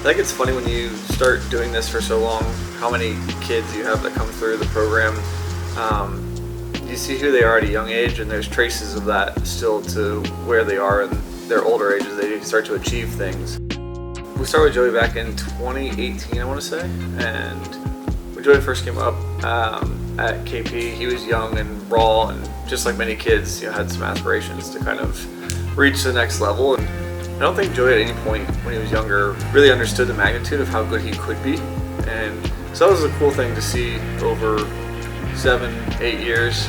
think it's funny when you start doing this for so long, how many kids you have that come through the program. You see who they are at a young age, and there's traces of that still to where they are in their older ages. They start to achieve things. We started with Joey back in 2018, I want to say, and when Joey first came up at KP, he was young and raw, and just like many kids, had some aspirations to kind of reach the next level. And I don't think Joey at any point when he was younger really understood the magnitude of how good he could be, and so that was a cool thing to see over 7-8 years.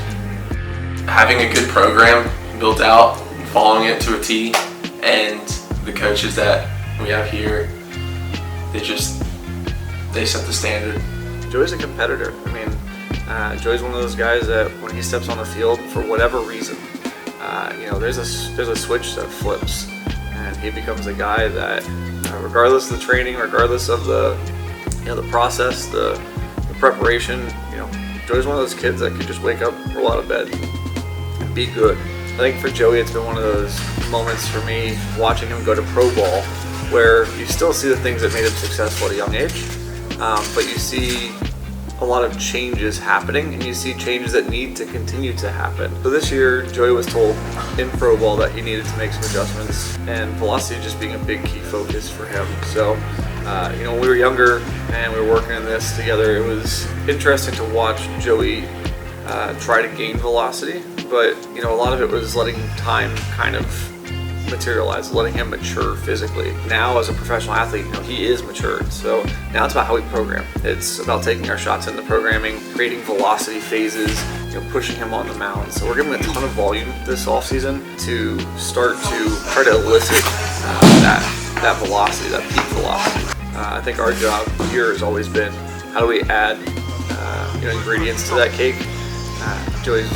Having a good program built out, following it to a T, and the coaches that we have here, they set the standard. Joey's a competitor. I mean, Joey's one of those guys that when he steps on the field, for whatever reason, there's a switch that flips, and he becomes a guy that, regardless of the training, regardless of the process, the preparation, Joey's one of those kids that could just wake up, roll out of bed, and be good. I think for Joey, it's been one of those moments for me watching him go to pro ball, where you still see the things that made him successful at a young age, but you see a lot of changes happening, and you see changes that need to continue to happen. So this year, Joey was told in pro ball that he needed to make some adjustments, and velocity just being a big key focus for him. So, when we were younger and we were working on this together, it was interesting to watch Joey try to gain velocity, but a lot of it was letting time kind of materialize, letting him mature physically. Now as a professional athlete, he is matured. So now it's about how we program. It's about taking our shots into programming, creating velocity phases, pushing him on the mound. So we're giving him a ton of volume this offseason to start to try to elicit that velocity, that peak velocity. I think our job here has always been, how do we add ingredients to that cake? Joey's,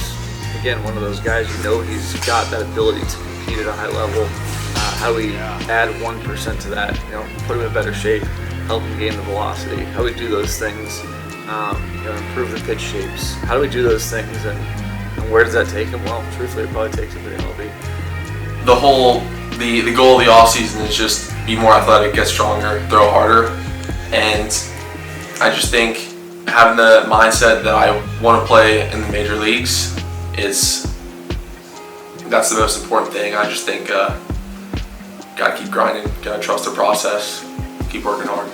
again, one of those guys, he's got that ability to compete at a high level. How do we add 1% to that, put him in better shape, help him gain the velocity? How do we do those things, improve the pitch shapes? How do we do those things, and where does that take him? Well, truthfully, it probably takes him to the MLB. The goal of the offseason is just be more athletic, get stronger, throw harder, and I just think having the mindset that I want to play in the major leagues that's the most important thing. I just think gotta keep grinding, gotta trust the process, keep working hard.